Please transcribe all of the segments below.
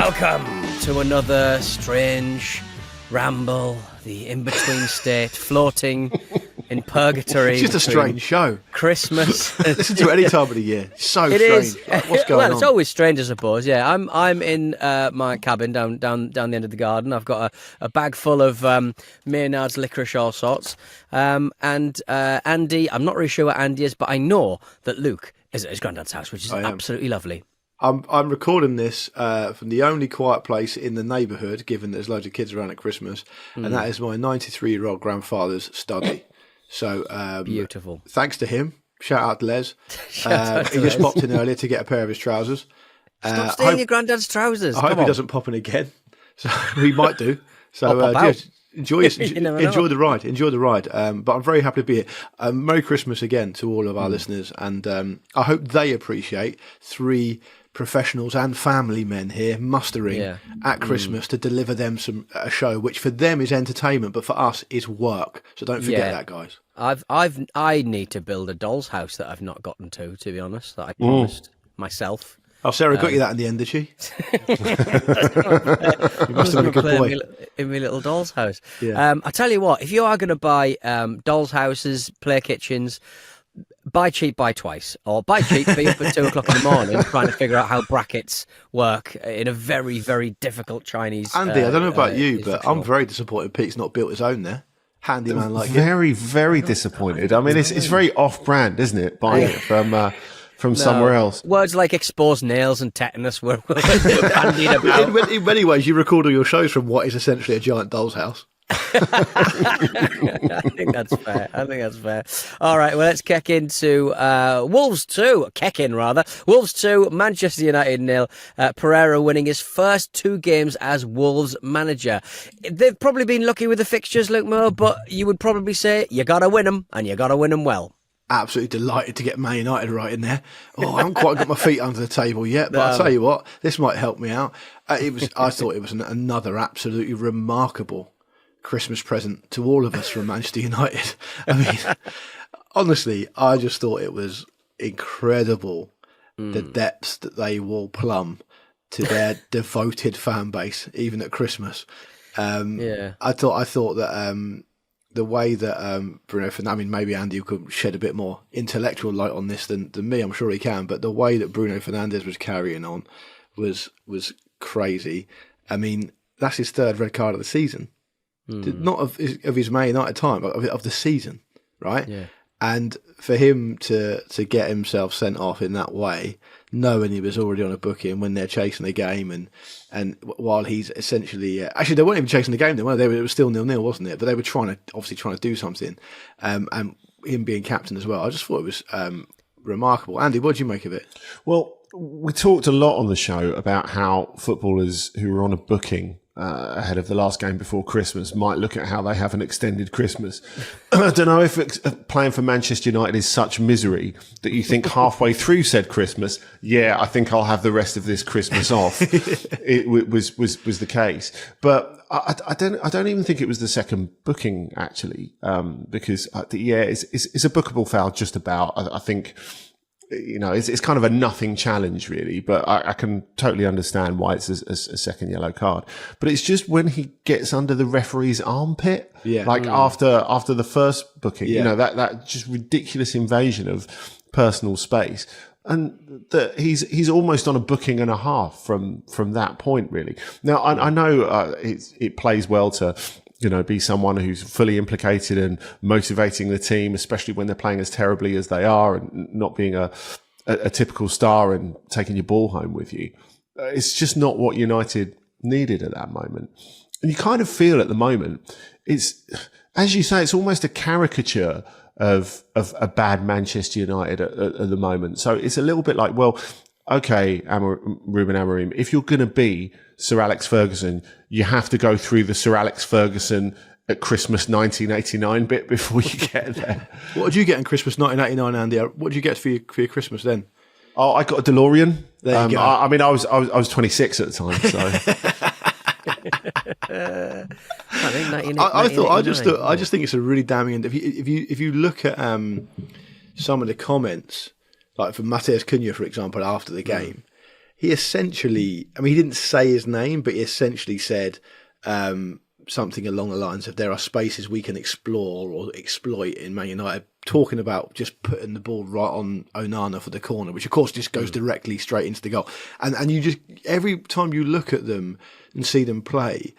Welcome to another strange ramble, the in-between state, floating in purgatory. It's just a strange show. Christmas. Listen to it any time of the year. It's so It strange. is. Like, what's going on? It's always strange, I suppose. Yeah, I'm in my cabin down the end of the garden. I've got a bag full of Maynard's licorice, all sorts. And Andy, I'm not really sure what Andy is, but I know that Luke is at his granddad's house, which is absolutely lovely. I'm recording this from the only quiet place in the neighbourhood, given there's loads of kids around at Christmas, and that is my 93-year-old grandfather's study. So Beautiful. Thanks to him. Shout out to Les. Out to he just Les. popped in earlier to get a pair of his trousers. Stop stealing your granddad's trousers. I hope he doesn't pop in again. So he might do. So just enjoy the ride. Enjoy the ride. But I'm very happy to be here. Merry Christmas again to all of our listeners, and I hope they appreciate three professionals and family men here mustering at Christmas to deliver them a show which for them is entertainment, but for us is work. So don't forget that, guys. I need to build a doll's house that I've not gotten to be honest, that I promised myself. Oh, Sarah got you that in the end, did she? You must have been a good boy. In my little doll's house. Yeah. I tell you what, if you are going to buy doll's houses, play kitchens, buy cheap, buy twice. Or buy cheap, be up at 2 o'clock in the morning trying to figure out how brackets work in a very, very difficult Chinese... Andy, I don't know about you, but I'm very disappointed Pete's not built his own there. Handyman like Very, very disappointed. I mean, it's very off-brand, isn't it? Buying it from somewhere else. Words like exposed nails and tetanus were bandied about. In many ways, you record all your shows from what is essentially a giant doll's house. I think that's fair. All right, well, let's kick into Wolves 2. Wolves 2, Manchester United 0. Pereira winning his first 2 games as Wolves manager. They've probably been lucky with the fixtures, Luke Moore, but you would probably say you got to win them, and you got to win them well. Absolutely delighted to get Man United right in there. Oh, I haven't quite got my feet under the table yet, but I'll tell you what, this might help me out. I thought it was another absolutely remarkable Christmas present to all of us from Manchester United. I mean, honestly, I just thought it was incredible the depths that they will plumb to their devoted fan base, even at Christmas. I thought that the way that Bruno Fernandes, I mean, maybe Andy could shed a bit more intellectual light on this than me. I'm sure he can, but the way that Bruno Fernandes was carrying on was crazy. I mean, that's his 3rd red card of the season. Not of his Man United time, but of the season, right? Yeah. And for him to get himself sent off in that way, knowing he was already on a booking when they're chasing the game, and while he's essentially actually they weren't even chasing the game then, were they? It was still 0-0, wasn't it? But they were trying to do something, and him being captain as well. I just thought it was remarkable. Andy, what did you make of it? Well, we talked a lot on the show about how footballers who were on a booking ahead of the last game before Christmas might look at how they have an extended Christmas. I don't know if playing for Manchester United is such misery that you think halfway through said Christmas, I think I'll have the rest of this Christmas off. It was the case, but I don't even think it was the second booking actually, because it's a bookable foul just about. I think. You know, it's kind of a nothing challenge, really, but I can totally understand why it's a second yellow card. But it's just when he gets under the referee's armpit, after the first booking, you know, that just ridiculous invasion of personal space. And that he's almost on a booking and a half from that point, really. Now, I know it plays well to, you know, be someone who's fully implicated in motivating the team, especially when they're playing as terribly as they are and not being a typical star and taking your ball home with you. It's just not what United needed at that moment. And you kind of feel at the moment, it's, as you say, it's almost a caricature of a bad Manchester United at the moment. So it's a little bit like, well, okay, Ruben Amorim, if you're going to be Sir Alex Ferguson, you have to go through the Sir Alex Ferguson at Christmas 1989 bit before you get there. What did you get in Christmas 1989, Andy? What did you get for your Christmas then? Oh, I got a DeLorean. There you go. I mean, I was 26 at the time, so. I just think it's a really damning. If you look at some of the comments, like from Matheus Cunha, for example, after the game, he essentially, I mean, he didn't say his name, but he essentially said something along the lines of there are spaces we can explore or exploit in Man United, talking about just putting the ball right on Onana for the corner, which of course just goes directly straight into the goal. And you just, every time you look at them and see them play,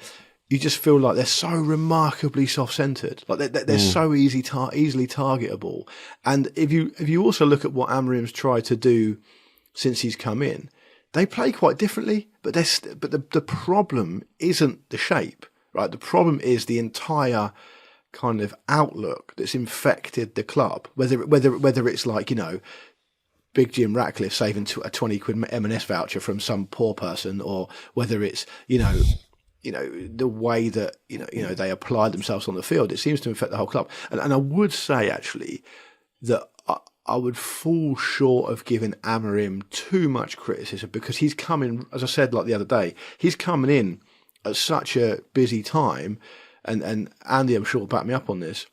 you just feel like they're so remarkably soft-centred. Like they're so easily targetable. And if you also look at what Amorim's tried to do since he's come in, they play quite differently. But the problem isn't the shape, right? The problem is the entire kind of outlook that's infected the club. Whether it's like, you know, Big Jim Ratcliffe saving a 20 quid M&S voucher from some poor person, or whether it's, you know, the way that, you know, they apply themselves on the field, it seems to infect the whole club. And I would say, actually, that I would fall short of giving Amorim too much criticism, because he's coming, as I said, like the other day, he's coming in at such a busy time, and Andy, I'm sure, will back me up on this,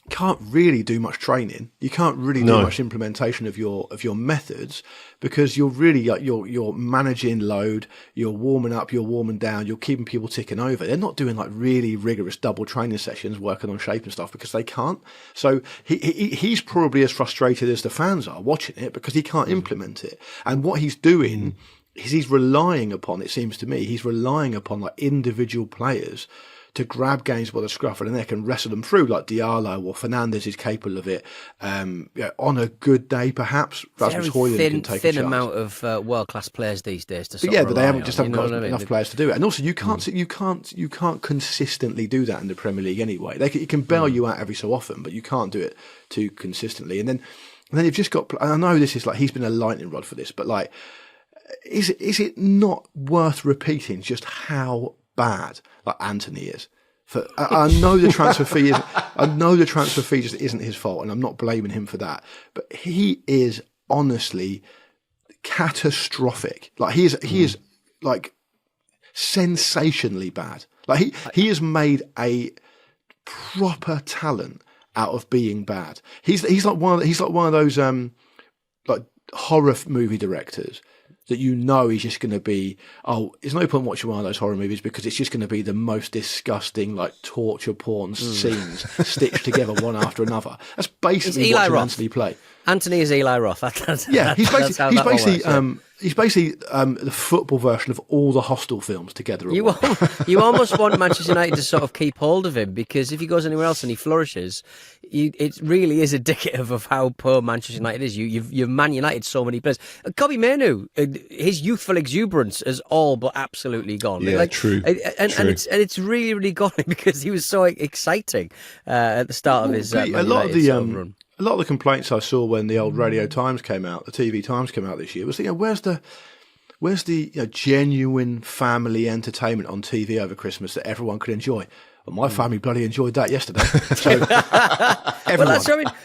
can't really do much training. You can't really do much implementation of your methods, because you're really like you're managing load, you're warming up, you're warming down, you're keeping people ticking over. They're not doing like really rigorous double training sessions working on shape and stuff, because they can't. So he's probably as frustrated as the fans are watching it, because he can't implement it. And what he's doing is he's relying upon, it seems to me, like individual players to grab games by the scruff of the neck and wrestle them through, like Diallo or Fernandes is capable of it. You know, on a good day, perhaps Rasmus Højlund can take a chance. Thin amount of world-class players these days to but they haven't got enough players to do it. And also, you can't consistently do that in the Premier League anyway. It can bail you out every so often, but you can't do it too consistently. And then you've just got. And I know this is like, he's been a lightning rod for this, but like, is it not worth repeating just how bad like Anthony is? I know the transfer fee is. I know the transfer fee just isn't his fault, and I'm not blaming him for that. But he is honestly catastrophic. Like he is like sensationally bad. Like he has made a proper talent out of being bad. He's like one of those like horror movie directors that, you know, he's just going to be, there's no point watching one of those horror movies, because it's just going to be the most disgusting, like, torture porn scenes stitched together one after another. That's basically watching Anthony play. Anthony is Eli Roth. He's basically the football version of all the Hostel films together. You almost want Manchester United to sort of keep hold of him, because if he goes anywhere else and he flourishes, it really is indicative of how poor Manchester United is. You've Man United so many players. Kobbie Mainoo, his youthful exuberance is all but absolutely gone. Yeah, true. And it's really, really gone, because he was so exciting at the start of his Man United run. A lot of the complaints I saw when the old Radio Times came out, the TV Times came out this year, was, where's the genuine family entertainment on TV over Christmas that everyone could enjoy? Well, my family bloody enjoyed that yesterday. So everyone,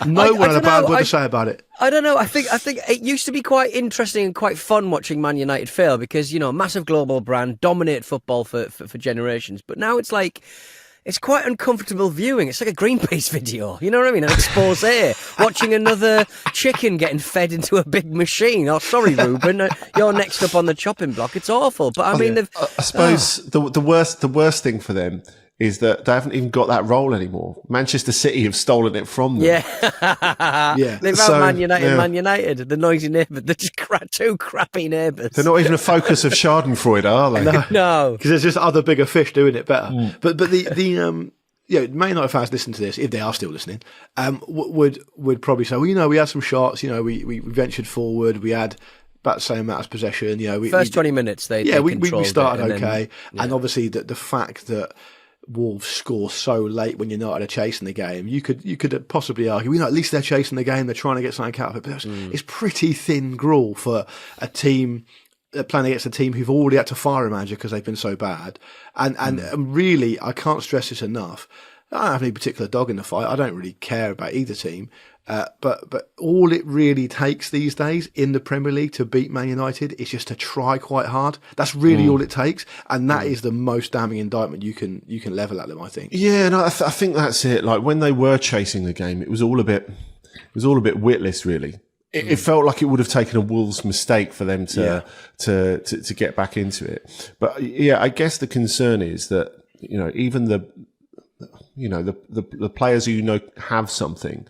no one had a bad word to say about it. I don't know. I think it used to be quite interesting and quite fun watching Man United fail, because, you know, massive global brand, dominate football for generations. But now it's like, it's quite uncomfortable viewing. It's like a Greenpeace video, you know what I mean? An expose, watching another chicken getting fed into a big machine. Oh, sorry, Ruben, you're next up on the chopping block. It's awful. But I mean, I suppose the worst thing for them is that they haven't even got that role anymore. Manchester City have stolen it from them. Yeah. They've had Man United, the noisy neighbours. They're just two crappy neighbours. They're not even a focus of Schadenfreude, are they? No. Because there's just other bigger fish doing it better. But the Man United fans listen to this, if they are still listening, would probably say, well, you know, we had some shots, you know, we ventured forward, we had about the same amount of possession, you know. First 20 minutes, we started okay. And obviously the fact that Wolves score so late when United are chasing the game, you could possibly argue, you know, at least they're chasing the game, they're trying to get something out of it. But it's pretty thin gruel for a team playing against a team who've already had to fire a manager because they've been so bad. And really, I can't stress this enough, I don't have any particular dog in the fight. I don't really care about either team. But all it really takes these days in the Premier League to beat Man United is just to try quite hard. That's really all it takes, and that is the most damning indictment you can level at them, I think. Yeah, no, I think that's it. Like when they were chasing the game, it was all a bit witless, really. it felt like it would have taken a Wolves mistake for them to get back into it. But yeah, I guess the concern is that, even the players who have something,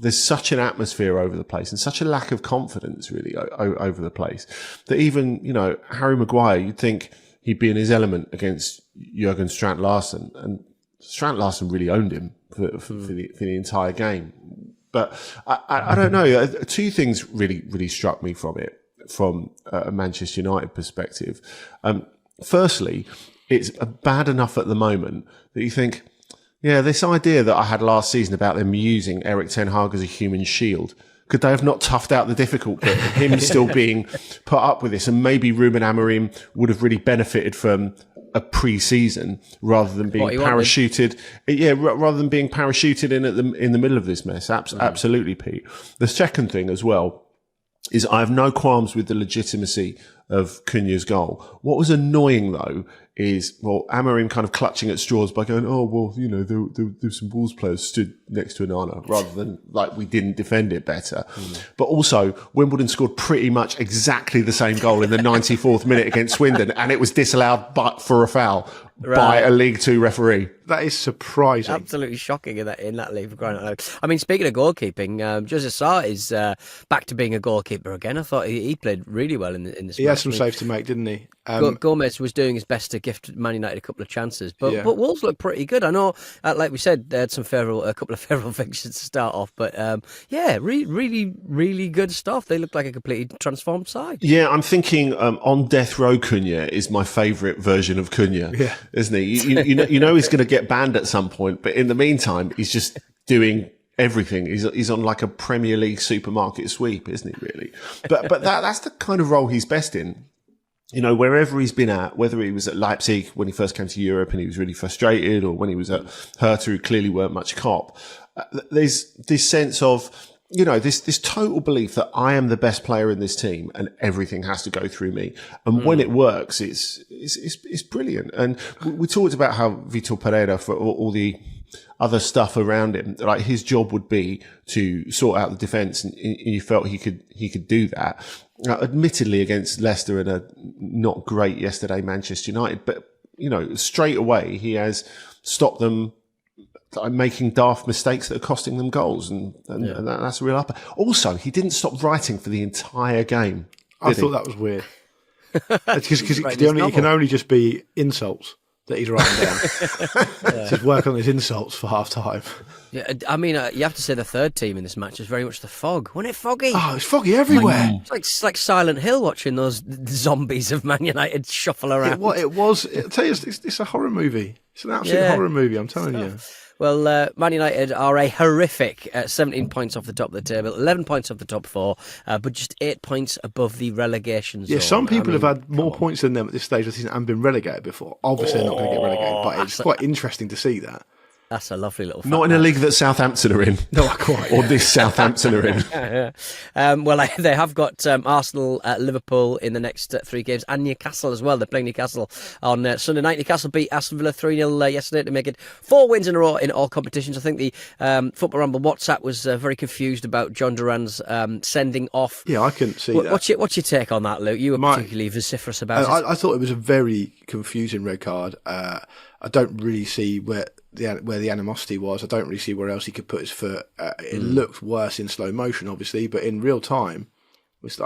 there's such an atmosphere over the place and such a lack of confidence really over the place that even, Harry Maguire, you'd think he'd be in his element against Jurgen Strand-Larsen, and Strand-Larsen really owned him for the entire game. But I don't know. Two things really struck me from it, from a Manchester United perspective. Firstly, it's bad enough at the moment that you think, yeah, this idea that I had last season about them using Eric Ten Hag as a human shield, could they have not toughed out the difficult bit of him still being put up with this? And maybe Ruben Amorim would have really benefited from a pre-season rather than being parachuted. Rather than being parachuted in the middle of this mess. Absolutely, Pete. The second thing as well is I have no qualms with the legitimacy of Cunha's goal. What was annoying though is, Amorim kind of clutching at straws by going, there's some Wolves players stood next to Onana, rather than like we didn't defend it better. But also, Wimbledon scored pretty much exactly the same goal in the 94th minute against Swindon, and it was disallowed but for a foul by a League Two referee. That is surprising. Absolutely shocking in that league, for crying out loud. I mean, speaking of goalkeeping, Jose Sarr is back to being a goalkeeper again. I thought he played really well in this. He had some saves to make, didn't he? Gomez was doing his best to gift Man United a couple of chances, but Wolves looked pretty good. I know, like we said, they had a couple of favourable fixtures to start off, but really, really good stuff. They looked like a completely transformed side. Yeah, I'm thinking on death row Cunha is my favourite version of Cunha, isn't he? You know he's going to get banned at some point, but in the meantime, he's just doing everything. He's on like a Premier League supermarket sweep, isn't he? Really, but that's the kind of role he's best in. Wherever he's been at, whether he was at Leipzig when he first came to Europe and he was really frustrated, or when he was at Hertha, who clearly weren't much cop, there's this sense of, this total belief that I am the best player in this team and everything has to go through me. And when it works, it's brilliant. And we talked about how Vitor Pereira, for all the other stuff around him, like his job would be to sort out the defence, and you felt he could do that. Admittedly against Leicester and a not great yesterday Manchester United, but straight away he has stopped them making daft mistakes that are costing them goals, and that's a real upper. Also, he didn't stop writing for the entire game. I thought that was weird. Because it can only just be insults that he's writing down. Just work on his insults for half time. Yeah, I mean, you have to say the third team in this match is very much the fog. Wasn't it foggy? Oh, it's foggy everywhere. It's like Silent Hill, watching those zombies of Man United shuffle around. It was. I'll tell you, it's a horror movie. It's an absolute horror movie, I'm telling you. Well, Man United are a horrific 17 points off the top of the table, 11 points off the top four, but just 8 points above the relegation zone. Yeah, some people have had more points than them at this stage of the season and been relegated before. Obviously, they're not going to get relegated, but it's quite interesting to see that. That's a lovely little fact. Not in a league that Southampton are in. No, quite. Or this Southampton are in. Well, they have got Arsenal, Liverpool in the next 3 games, and Newcastle as well. They're playing Newcastle on Sunday night. Newcastle beat Aston Villa 3-0 yesterday to make it 4 wins in a row in all competitions. I think the Football Ramble WhatsApp was very confused about John Duran's sending off. Yeah, I couldn't see that. What's your take on that, Luke? You were particularly vociferous about it. I thought it was a very confusing red card. I don't really see where the animosity was. I don't really see where else he could put his foot. It looked worse in slow motion, obviously, but in real time, it was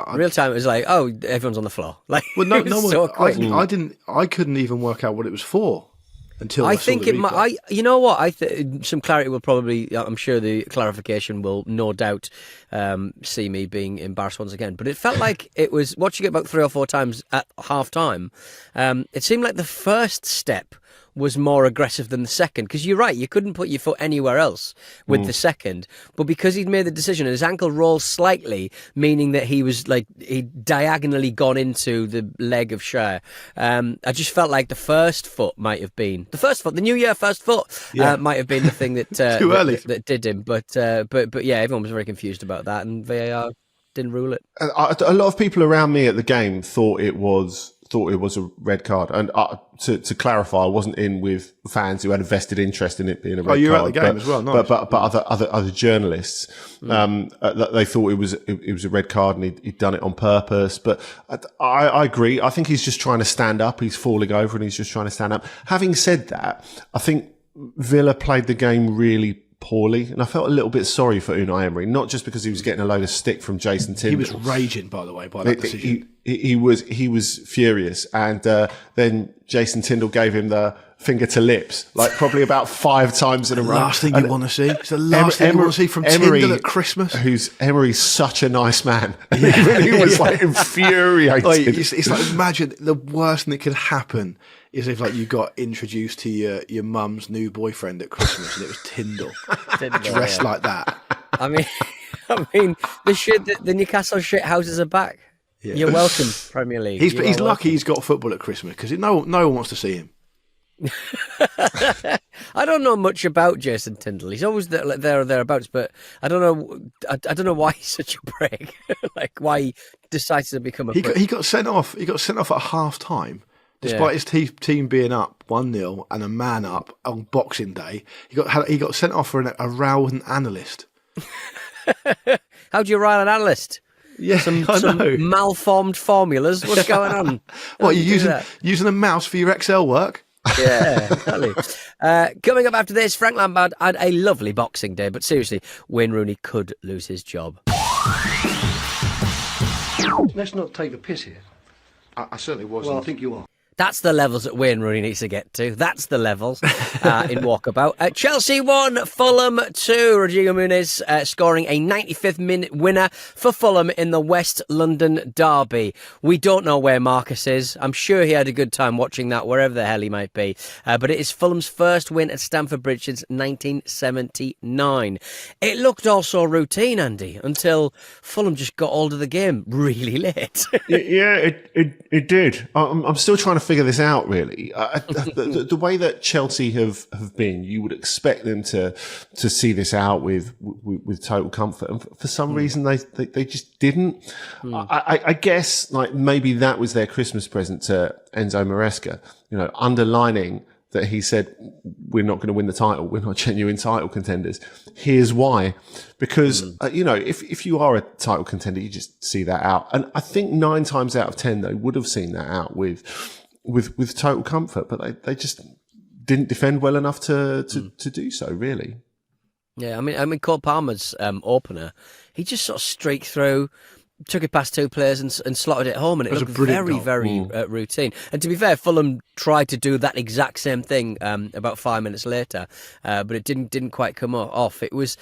like, oh, everyone's on the floor. Like, well, no one. So quick. I couldn't even work out what it was for until I think saw the it might. You know what? Some clarity will probably. I'm sure the clarification will no doubt see me being embarrassed once again. But it felt like it was watching it about 3 or 4 times at half time. It seemed like the first step was more aggressive than the second, because you're right, you couldn't put your foot anywhere else with the second, but because he'd made the decision and his ankle rolled slightly, meaning that he'd diagonally gone into the leg of Shire. I just felt like the first foot might have been the New Year first foot might have been the thing that too early that did him, but yeah, everyone was very confused about that, and VAR didn't rule it. A lot of people around me at the game thought it was thought it was a red card. And to clarify, I wasn't in with fans who had a vested interest in it being a red card. Oh, you were at the game as well, nice. But other journalists, they thought it was a red card and he'd done it on purpose. But I agree. I think he's just trying to stand up. He's falling over and he's just trying to stand up. Having said that, I think Villa played the game really poorly, and I felt a little bit sorry for Unai Emery, not just because he was getting a load of stick from Jason Tyndall. He was raging, by the way, by that decision. He was furious, and then Jason Tyndall gave him the finger to lips, like probably about 5 times in a row. Last thing you want to see. It's the last thing you want to see from Tyndall at Christmas. Emery's such a nice man. He was like infuriated. It's like, imagine the worst thing that could happen is if like you got introduced to your mum's new boyfriend at Christmas and it was Tyndall dressed like that. I mean, the Newcastle shit houses are back. Yeah. You're welcome, Premier League. He's lucky he's got football at Christmas because no one wants to see him. I don't know much about Jason Tyndall. He's always there or thereabouts, but I don't know. I don't know why he's such a prick. Like why he decided to become a prick. He got sent off. He got sent off at half time. Despite his team being up 1-0 and a man up on Boxing Day, he got sent off for a row with an analyst. How do you rile an analyst? Yeah, some know. Malformed formulas. What's going on? What, are you using a mouse for your Excel work? Yeah, exactly. Coming up after this, Frank Lampard had a lovely Boxing Day, but seriously, Wayne Rooney could lose his job. Let's not take the piss here. I certainly wasn't. Well, I think you are. That's the levels that Wayne Rooney needs to get to. That's the levels in Walkabout. Chelsea 1, Fulham 2. Rodrigo Muniz scoring a 95th minute winner for Fulham in the West London derby. We don't know where Marcus is. I'm sure he had a good time watching that, wherever the hell he might be. But it is Fulham's first win at Stamford Bridge since 1979. It looked also routine, Andy, until Fulham just got hold of the game really late. Yeah, it did. I'm still trying to figure this out, really. The way that Chelsea have been, you would expect them to see this out with total comfort, and for some reason they just didn't. I guess like maybe that was their Christmas present to Enzo Maresca, underlining that he said, we're not going to win the title. We're not genuine title contenders. Here's why. Because, if you are a title contender, you just see that out. And I think 9 times out of 10, they would have seen that out with total comfort, but they just didn't defend well enough to do so, really. Yeah, I mean, Cole Palmer's opener, he just sort of streaked through, took it past 2 players and slotted it home, and it looked very, very routine. And to be fair, Fulham tried to do that exact same thing about 5 minutes later, but it didn't quite come off. It was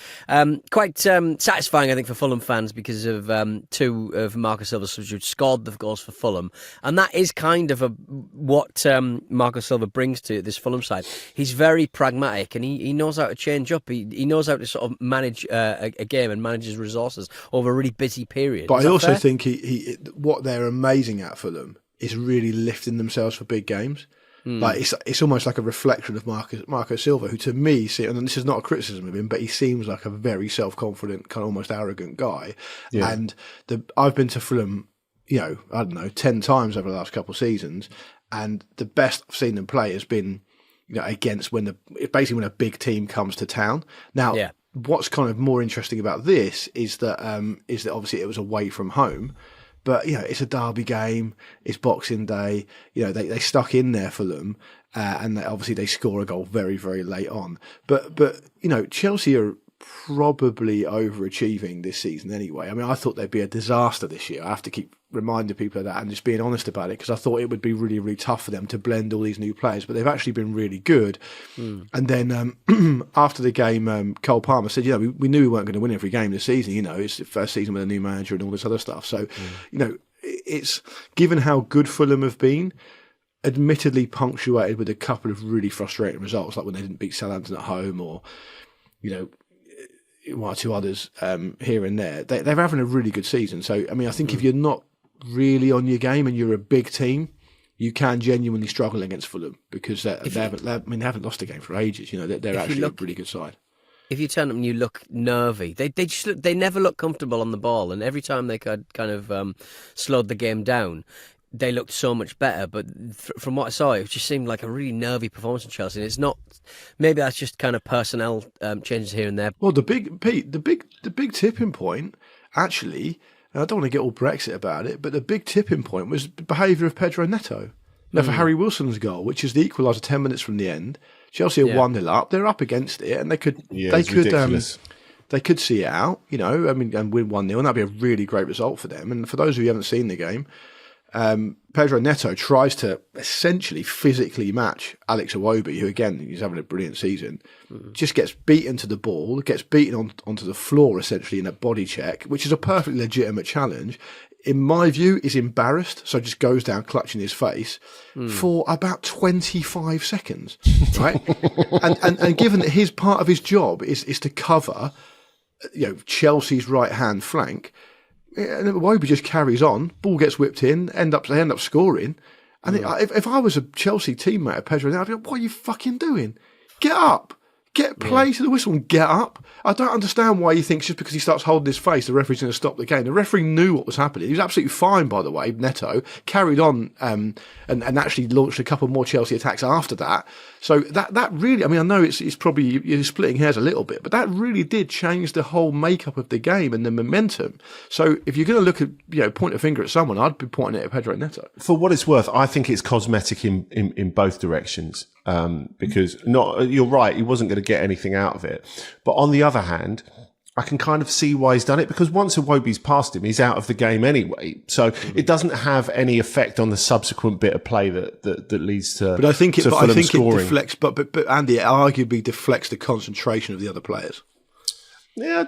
quite satisfying, I think, for Fulham fans because of 2 of Marco Silva's substitutes scored the goals for Fulham, and that is kind of what Marco Silva brings to this Fulham side. He's very pragmatic, and he knows how to change up. He knows how to sort of manage a game and manage his resources over a really busy period. But I also think he what they're amazing at Fulham is really lifting themselves for big games. Like it's almost like a reflection of Marco Silva, who to me, and this is not a criticism of him, but he seems like a very self-confident, kind of almost arrogant guy. Yeah. And I've been to Fulham, I don't know, 10 times over the last couple of seasons, and the best I've seen them play has been, against when a big team comes to town. Now. Yeah. What's kind of more interesting about this is that obviously it was away from home, but it's a derby game, it's Boxing Day. They stuck in there for them, and obviously they score a goal very, very late on. But Chelsea are probably overachieving this season anyway. I mean, I thought they'd be a disaster this year. I have to keep reminding people of that and just being honest about it, because I thought it would be really, really tough for them to blend all these new players, but they've actually been really good. And then after the game, Cole Palmer said, we knew we weren't going to win every game this season. It's the first season with a new manager and all this other stuff. So, it's given how good Fulham have been, admittedly punctuated with a couple of really frustrating results, like when they didn't beat Southampton at home, or, 1 or 2 others here and there. They're having a really good season. So, I mean, I think if you're not really on your game and you're a big team, you can genuinely struggle against Fulham, because they haven't lost a game for ages. They're actually a really good side. If you turn up and you look nervy, they never look comfortable on the ball, and every time they could kind of slowed the game down, they looked so much better. But from what I saw, it just seemed like a really nervy performance from Chelsea. And it's not. Maybe that's just kind of personnel changes here and there. Well, the big tipping point, actually, and I don't want to get all Brexit about it, but the big tipping point was the behaviour of Pedro Neto. Now, for Harry Wilson's goal, which is the equaliser 10 minutes from the end, Chelsea are 1-0 up. They're up against it, and they could see it out, and win 1-0, and that'd be a really great result for them. And for those of you who haven't seen the game, Pedro Neto tries to essentially physically match Alex Iwobi, who again, he's having a brilliant season, just gets beaten to the ball, gets beaten onto the floor essentially in a body check, which is a perfectly legitimate challenge. In my view, is embarrassed, so just goes down clutching his face for about 25 seconds, right? and given that his part of his job is to cover, Chelsea's right hand flank, and Iwobi just carries on, ball gets whipped in, they end up scoring. And if I was a Chelsea teammate of Pedro, I'd go, "What are you fucking doing? Get up! Play to the whistle and get up." I don't understand why he thinks just because he starts holding his face, the referee's going to stop the game. The referee knew what was happening. He was absolutely fine, by the way. Neto carried on and actually launched a couple more Chelsea attacks after that. So that really, I mean, I know it's probably you're splitting hairs a little bit, but that really did change the whole makeup of the game and the momentum. So if you're going to look at, point a finger at someone, I'd be pointing it at Pedro Neto. For what it's worth, I think it's cosmetic in both directions. Because you're right, he wasn't going to get anything out of it. But on the other hand, I can kind of see why he's done it, because once Iwobi's past him, he's out of the game anyway. So it doesn't have any effect on the subsequent bit of play that leads to. But I think it deflects. But Andy, it arguably deflects the concentration of the other players. Yeah,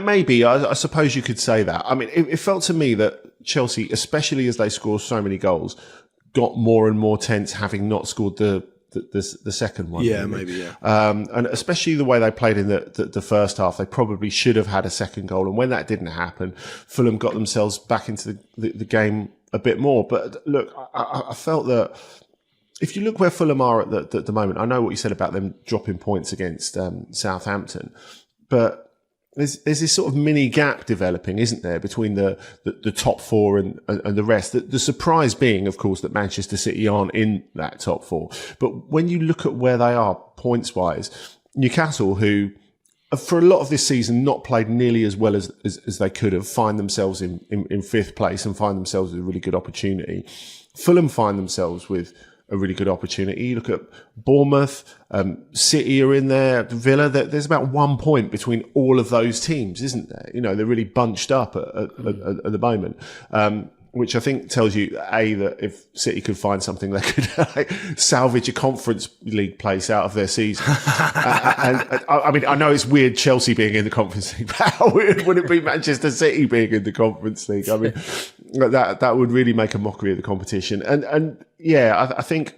maybe. I suppose you could say that. I mean, it felt to me that Chelsea, especially as they score so many goals, got more and more tense, having not scored the second one. Yeah, maybe, yeah. And especially the way they played in the first half, they probably should have had a second goal. And when that didn't happen, Fulham got themselves back into the game a bit more. But look, I felt that if you look where Fulham are at the moment, I know what you said about them dropping points against Southampton, but there's this sort of mini gap developing, isn't there, between the top four and the rest? The surprise being, of course, that Manchester City aren't in that top four. But when you look at where they are points-wise, Newcastle, who for a lot of this season not played nearly as well as they could have, find themselves in fifth place and find themselves with a really good opportunity. Fulham find themselves with a really good opportunity. You look at Bournemouth, City are in there, Villa. There's about 1 point between all of those teams, isn't there? They're really bunched up at the moment, which I think tells you, A, that if City could find something, they could salvage a Conference League place out of their season. And I mean, I know it's weird Chelsea being in the Conference League, but how weird would it be Manchester City being in the Conference League? I mean, that would really make a mockery of the competition. And yeah, I think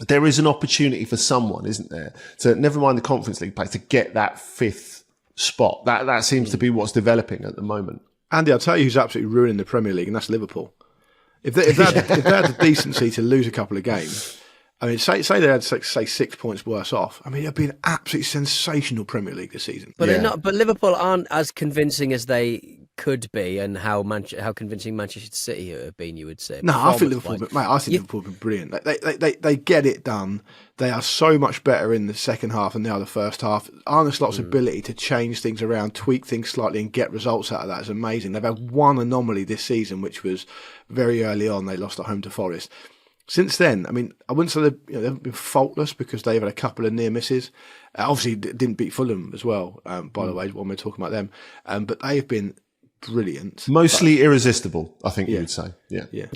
there is an opportunity for someone, isn't there? So never mind the Conference League place, to get that fifth spot. That seems to be what's developing at the moment. Andy, I'll tell you who's absolutely ruining the Premier League, and that's Liverpool. If they had the decency to lose a couple of games, I mean, say they had, say, 6 points worse off. I mean, it'd be an absolutely sensational Premier League this season. But they're not. But Liverpool aren't as convincing as they could be, and how convincing Manchester City have been, you would say. No, I think Liverpool have been brilliant. They get it done. They are so much better in the second half than they are the first half. Arne Slot's ability to change things around, tweak things slightly, and get results out of that is amazing. They've had one anomaly this season, which was very early on. They lost at home to Forest. Since then, I mean, I wouldn't say they haven't been faultless, because they've had a couple of near misses. Obviously, didn't beat Fulham as well, by the way, when we're talking about them. But they have been brilliant. Mostly irresistible, I think you would say. Yeah.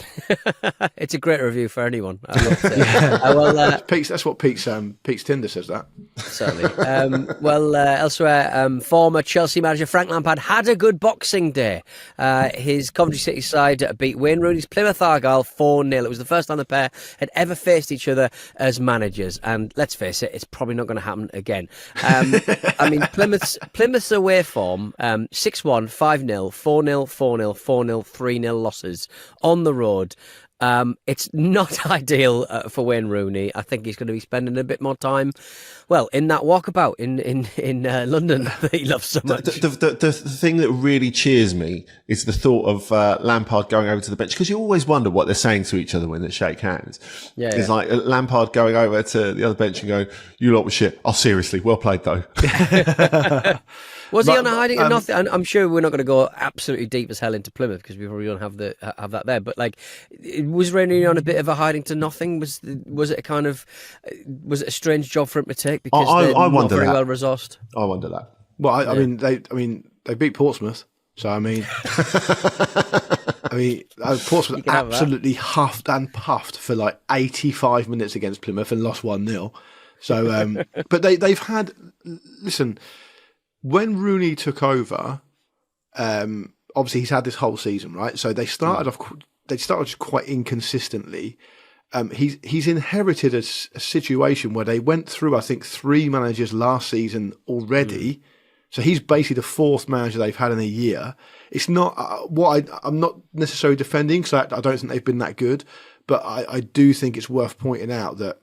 It's a great review for anyone. I loved it. That's what Pete's Tinder says, that. Certainly. Elsewhere, former Chelsea manager Frank Lampard had a good Boxing Day. His Coventry City side beat Wayne Rooney's Plymouth Argyle 4-0. It was the first time the pair had ever faced each other as managers. And let's face it, it's probably not going to happen again. I mean, Plymouth's away form, 6-1, 5-0, 4-0, 4-0, 4-0, 3-0 losses on the road. It's not ideal for Wayne Rooney. I think he's going to be spending a bit more time, well, in that walkabout in London that he loves so much. The thing that really cheers me is the thought of Lampard going over to the bench, because you always wonder what they're saying to each other when they shake hands. Yeah, it's like Lampard going over to the other bench and going, "You lot were shit. Oh, seriously, well played though." Was he on a hiding or nothing? I'm sure we're not going to go absolutely deep as hell into Plymouth because we probably don't have that there. But like, was Rooney on a bit of a hiding to nothing? Was it a kind of was it a strange job for him to take because they're not very well resourced? I wonder that. Well, I mean, they beat Portsmouth, so I mean, Portsmouth absolutely huffed and puffed for like 85 minutes against Plymouth and lost 1-0. So, but they've had. Listen, when Rooney took over, obviously he's had this whole season, right? So they started off just quite inconsistently. He's inherited a situation where they went through, I think, 3 managers last season already. So he's basically the 4th manager they've had in a year. It's not I'm not necessarily defending because I don't think they've been that good, but I do think it's worth pointing out that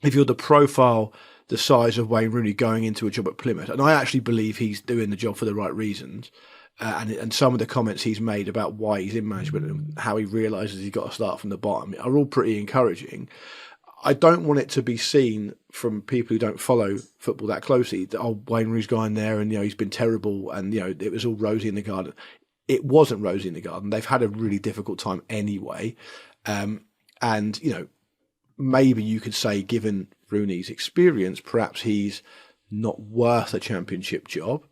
if you're the profile the size of Wayne Rooney going into a job at Plymouth, and I actually believe he's doing the job for the right reasons, and some of the comments he's made about why he's in management and how he realises he's got to start from the bottom are all pretty encouraging. I don't want it to be seen from people who don't follow football that closely that, Wayne Rooney's going there and, he's been terrible and, it was all rosy in the garden. It wasn't rosy in the garden. They've had a really difficult time anyway. And, maybe you could say, given Rooney's experience, perhaps he's not worth a championship job.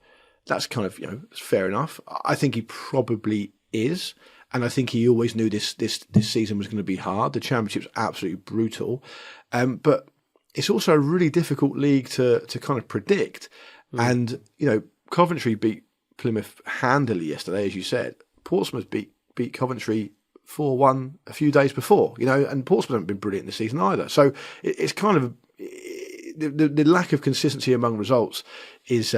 That's kind of, fair enough. I think he probably is. And I think he always knew this season was going to be hard. The championship's absolutely brutal. But it's also a really difficult league to kind of predict. And, Coventry beat Plymouth handily yesterday, as you said. Portsmouth beat Coventry 4-1 a few days before, and Portsmouth haven't been brilliant this season either. So it's kind of the lack of consistency among results is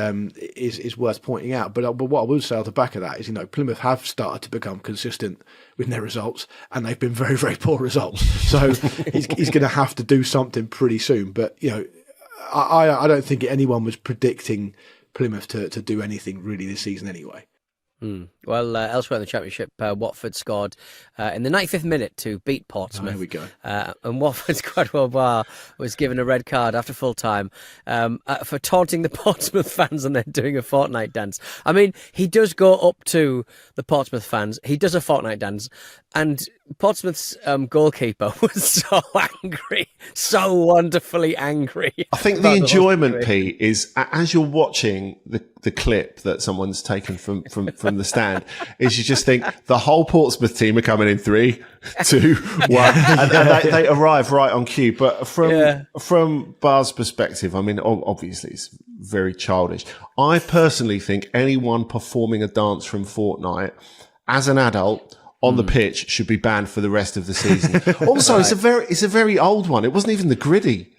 worth pointing out. But what I will say off the back of that is, Plymouth have started to become consistent with their results, and they've been very, very poor results. So he's going to have to do something pretty soon. But I don't think anyone was predicting Plymouth to do anything really this season anyway. Well, elsewhere in the Championship, Watford scored in the 95th minute to beat Portsmouth. There we go. And Watford's Quadwell Bar was given a red card after full time for taunting the Portsmouth fans and then doing a fortnight dance. I mean, he does go up to the Portsmouth fans. He does a fortnight dance. And Portsmouth's goalkeeper was so angry, so wonderfully angry. I think the enjoyment, Pete, is as you're watching the clip that someone's taken from the stand, is you just think the whole Portsmouth team are coming in 3, 2, 1, and they arrive right on cue. But from Bar's perspective, I mean, obviously it's very childish. I personally think anyone performing a dance from Fortnite as an adult on the pitch should be banned for the rest of the season. Also, right. it's a very old one. It wasn't even the griddy.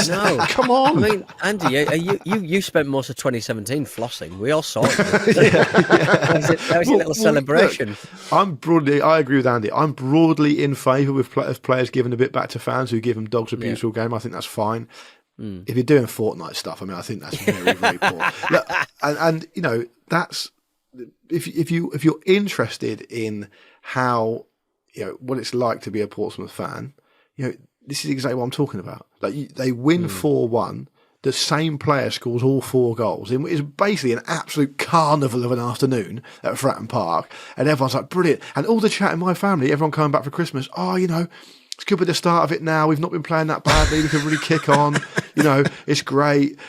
No, come on. I mean, Andy, you spent most of 2017 flossing. We all saw it. That was your little celebration. Look, I agree with Andy. I'm broadly in favour of players giving a bit back to fans who give them dogs abuse all game. I think that's fine. If you're doing Fortnite stuff, I mean, I think that's very, very poor. Look, and that's if you're interested in how what it's like to be a Portsmouth fan, this is exactly what I'm talking about. Like they win 4-1. The same player scores all 4 goals. It's basically an absolute carnival of an afternoon at Fratton Park, and everyone's like, brilliant. And all the chat in my family, everyone coming back for Christmas. It's good with the start of it now. We've not been playing that badly. We can really kick on. It's great.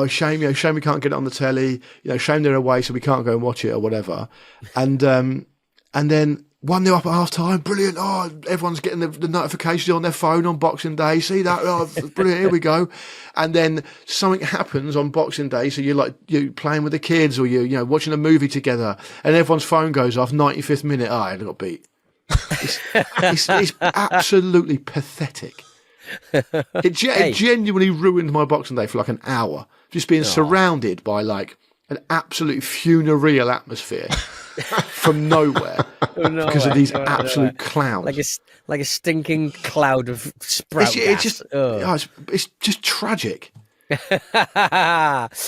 Shame we can't get it on the telly. Shame they're away, so we can't go and watch it or whatever. And then 1-0 up at half time. Brilliant. Oh, everyone's getting the notifications on their phone on Boxing Day. See that? Oh, brilliant. Here we go. And then something happens on Boxing Day. So you're playing with the kids or you're watching a movie together and everyone's phone goes off 95th minute. I got beat. It's absolutely pathetic. It genuinely ruined my Boxing Day for like an hour. Just being surrounded by like an absolute funereal atmosphere from nowhere because of these absolute clowns. Like a stinking cloud of sprout gas. It's just tragic. As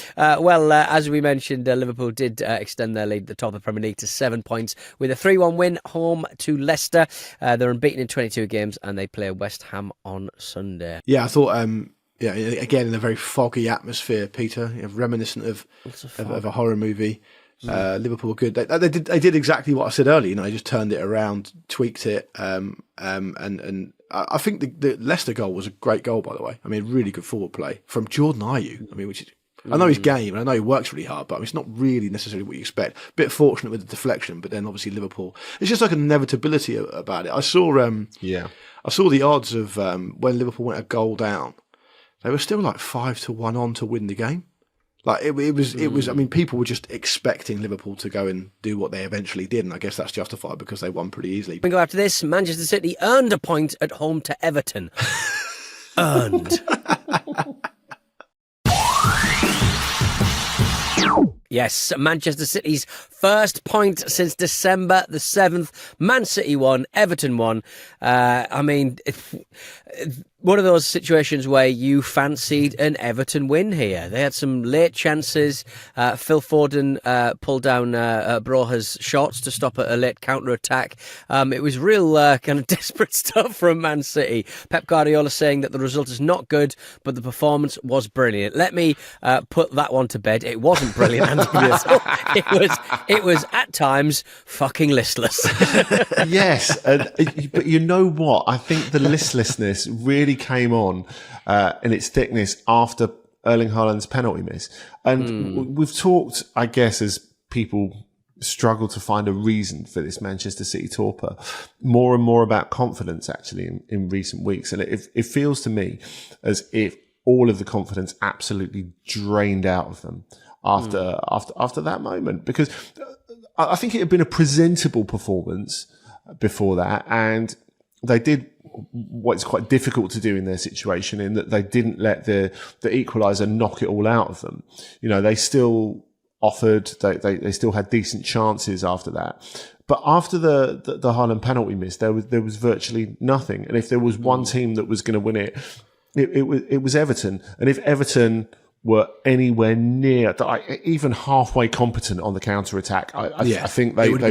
we mentioned, Liverpool did extend their lead at the top of the Premier League to 7 points with a 3-1 win home to Leicester. They're unbeaten in 22 games and they play West Ham on Sunday. Yeah, I thought, again, in a very foggy atmosphere, Peter, reminiscent of a horror movie. Liverpool were good. They did exactly what I said earlier. They just turned it around, tweaked it, and I think the Leicester goal was a great goal, by the way. I mean, really good forward play from Jordan Ayew. I mean, which is, I know he's game and I know he works really hard, but it's not really necessarily what you expect. A bit fortunate with the deflection, but then obviously Liverpool. It's just like an inevitability about it. I saw the odds of when Liverpool went a goal down. They were still like 5-1 on to win the game. Like it was. I mean, people were just expecting Liverpool to go and do what they eventually did, and I guess that's justified because they won pretty easily. We go after this. Manchester City earned a point at home to Everton. Earned. Yes, Manchester City's first point since December the 7th. Man City won, Everton won. I mean, one of those situations where you fancied an Everton win here. They had some late chances. Phil Foden pulled down Broja's shots to stop a late counter-attack. It was real kind of desperate stuff from Man City. Pep Guardiola saying that the result is not good, but the performance was brilliant. Let me put that one to bed. It wasn't brilliant. It was at times fucking listless. Yes, but you know what? I think the listlessness really came on in its thickness after Erling Haaland's penalty miss. And we've talked, I guess, as people struggle to find a reason for this Manchester City torpor, more and more about confidence actually in recent weeks. And it feels to me as if all of the confidence absolutely drained out of them after that moment, because I think it had been a presentable performance before that, and they did what's quite difficult to do in their situation, in that they didn't let the equaliser knock it all out of them. They still offered, they still had decent chances after that. But after the Haaland penalty miss, there was virtually nothing. And if there was one team that was going to win it was Everton. And if Everton were anywhere near, even halfway competent on the counter attack, I think they would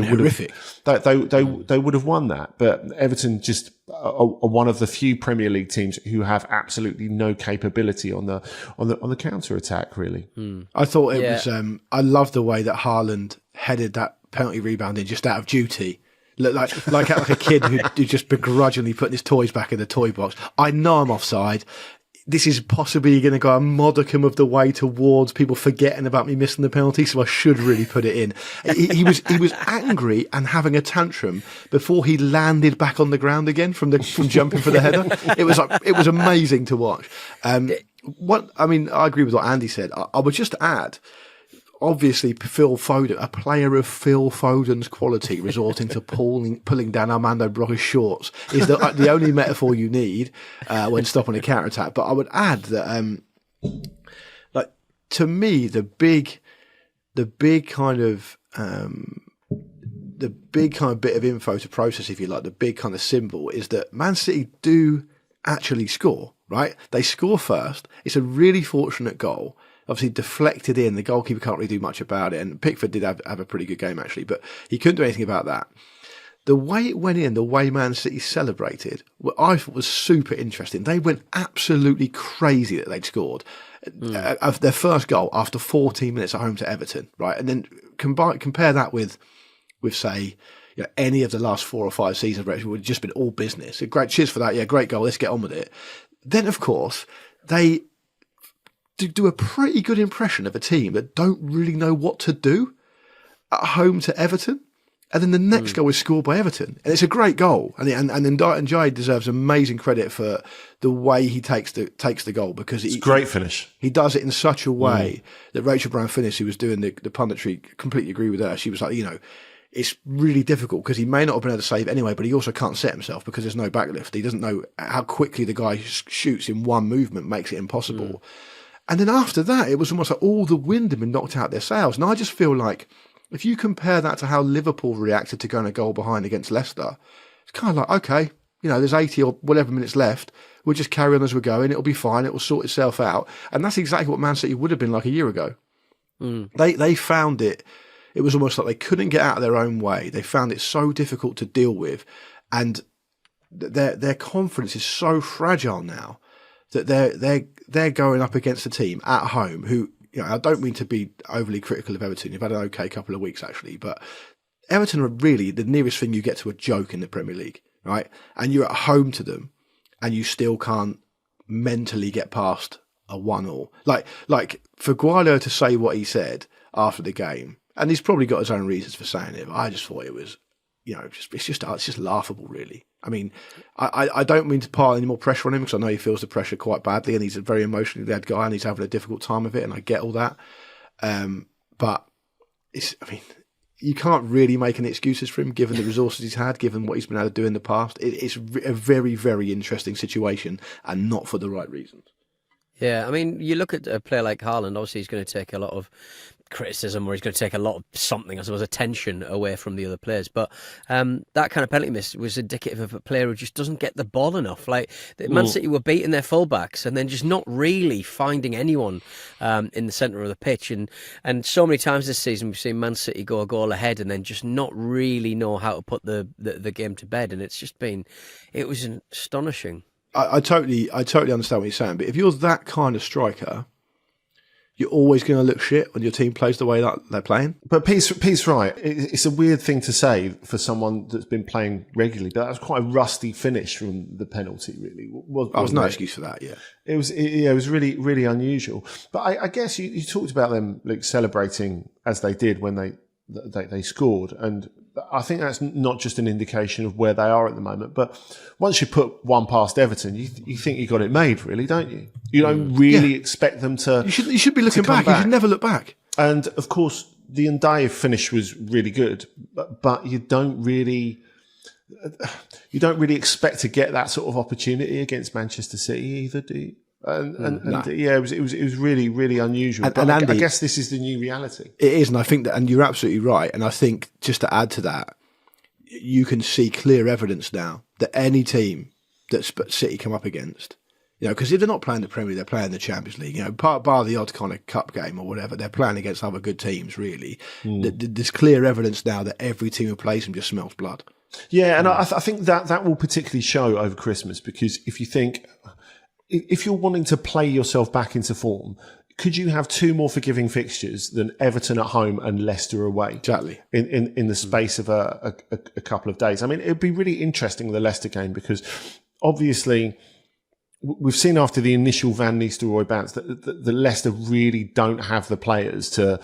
have won that. But Everton just are one of the few Premier League teams who have absolutely no capability on the counter attack. Really, I thought it was. I love the way that Haaland headed that penalty rebound in just out of duty. Like a kid who just begrudgingly putting his toys back in the toy box. I know I'm offside. This is possibly going to go a modicum of the way towards people forgetting about me missing the penalty, so I should really put it in. He was angry and having a tantrum before he landed back on the ground again from jumping for the header. It was amazing to watch. I agree with what Andy said. I would just add, obviously, Phil Foden, a player of Phil Foden's quality, resorting to pulling down Armando Broja's shorts is the only metaphor you need when stopping a counter-attack. But I would add that, to me, the big kind of bit of info to process, if you like, the big kind of symbol is that Man City do actually score, right? They score first. It's a really fortunate goal. Obviously deflected in. The goalkeeper can't really do much about it. And Pickford did have a pretty good game, actually, but he couldn't do anything about that. The way it went in, the way Man City celebrated, what I thought was super interesting. They went absolutely crazy that they'd scored their first goal after 14 minutes at home to Everton, right? And then compare that with say, any of the last 4 or 5 seasons where it would have just been all business. Great, cheers for that. Yeah, great goal. Let's get on with it. Then, of course, they do a pretty good impression of a team that don't really know what to do at home to Everton. And then the next goal is scored by Everton. And it's a great goal. And Ndiaye deserves amazing credit for the way he takes the goal, because it's a great finish. He does it in such a way that Rachel Brown-Finnis, who was doing the punditry, completely agree with her. She was like, it's really difficult because he may not have been able to save anyway, but he also can't set himself because there's no backlift. He doesn't know how quickly the guy shoots in one movement, makes it impossible. And then after that, it was almost like all the wind had been knocked out their sails. And I just feel like if you compare that to how Liverpool reacted to going a goal behind against Leicester, it's kind of like, okay, there's 80 or whatever minutes left. We'll just carry on as we're going. It'll be fine. It will sort itself out. And that's exactly what Man City would have been like a year ago. They found it. It was almost like they couldn't get out of their own way. They found it so difficult to deal with. And their confidence is so fragile now that they're going up against a team at home who, I don't mean to be overly critical of Everton. You've had an okay couple of weeks, actually. But Everton are really the nearest thing you get to a joke in the Premier League, right? And you're at home to them, and you still can't mentally get past a 1-1. Like for Guardiola to say what he said after the game, and he's probably got his own reasons for saying it, but I just thought it was, it's just laughable, really. I mean, I don't mean to pile any more pressure on him because I know he feels the pressure quite badly, and he's a very emotionally led guy, and he's having a difficult time of it, and I get all that. But you can't really make any excuses for him given the resources he's had, given what he's been able to do in the past. It's a very, very interesting situation, and not for the right reasons. Yeah, I mean, you look at a player like Haaland, obviously he's going to take a lot of criticism, or he's going to take a lot of something, I suppose, attention away from the other players. But that kind of penalty miss was indicative of a player who just doesn't get the ball enough. Like Man City were beating their fullbacks and then just not really finding anyone in the centre of the pitch. And so many times this season we've seen Man City go a goal ahead and then just not really know how to put the game to bed. And it was astonishing. I totally understand what you're saying, but if you're that kind of striker, you're always going to look shit when your team plays the way that they're playing. But Pete's right. It's a weird thing to say for someone that's been playing regularly, but that was quite a rusty finish from the penalty, really. Was no excuse for that, yeah. It was really, really unusual. But I guess you talked about them like celebrating as they did when they scored, and I think that's not just an indication of where they are at the moment, but once you put one past Everton, you think you got it made, really, don't you? You don't really expect them to. You should be looking back. You should never look back. And of course, the Ndiaye finish was really good, but you don't really expect to get that sort of opportunity against Manchester City either, do you? And yeah, it was really, really unusual. But Andy, I guess this is the new reality. It is, and I think that, and you're absolutely right. And I think just to add to that, you can see clear evidence now that any team that City come up against, because if they're not playing the Premier League, they're playing the Champions League. Bar the odd kind of cup game or whatever, they're playing against other good teams. Really, there's clear evidence now that every team who plays them just smells blood. Yeah, and I think that will particularly show over Christmas, because if you're wanting to play yourself back into form, could you have two more forgiving fixtures than Everton at home and Leicester away? Exactly. In the space of a couple of days. I mean, it'd be really interesting, the Leicester game, because obviously we've seen after the initial Van Nistelrooy bounce that the Leicester really don't have the players to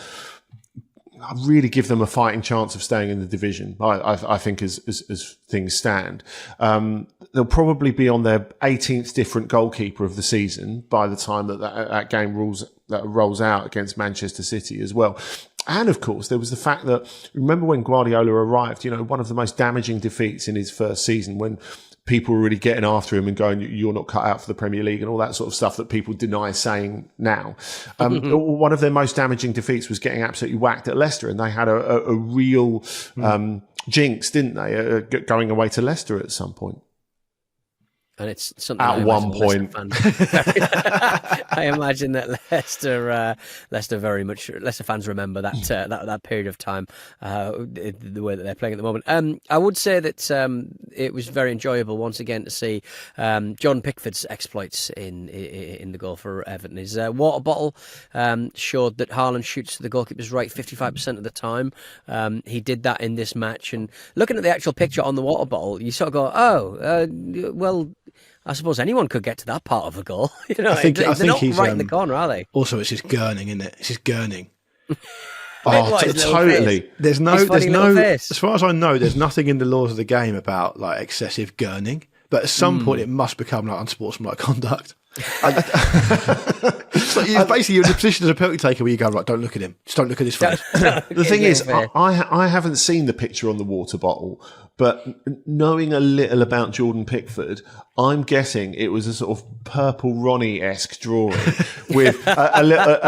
really give them a fighting chance of staying in the division. I think as things stand, they'll probably be on their 18th different goalkeeper of the season by the time that game rolls out against Manchester City as well. And of course, there was the fact that, remember when Guardiola arrived, one of the most damaging defeats in his first season, when people were really getting after him and going, you're not cut out for the Premier League, and all that sort of stuff that people deny saying now. One of their most damaging defeats was getting absolutely whacked at Leicester, and they had a real jinx, didn't they, going away to Leicester at some point. And it's something at one point. I imagine that Leicester fans remember that period of time, the way that they're playing at the moment. I would say that it was very enjoyable once again to see John Pickford's exploits in the goal for Everton. His water bottle showed that Haaland shoots the goalkeeper's right 55% of the time. He did that in this match, and looking at the actual picture on the water bottle, you sort of go, well, I suppose anyone could get to that part of a goal. I think they're not he's right in the corner, are they? Also, it's just gurning, isn't it? It's just gurning. Totally. There's no. As far as I know, there's nothing in the laws of the game about like excessive gurning. But at some point, it must become like unsportsmanlike conduct. So basically, you're in a position as a penalty taker where you go, right, don't look at him. Just don't look at his face. The thing is, I haven't seen the picture on the water bottle, but knowing a little about Jordan Pickford, I'm guessing it was a sort of purple Ronnie-esque drawing with a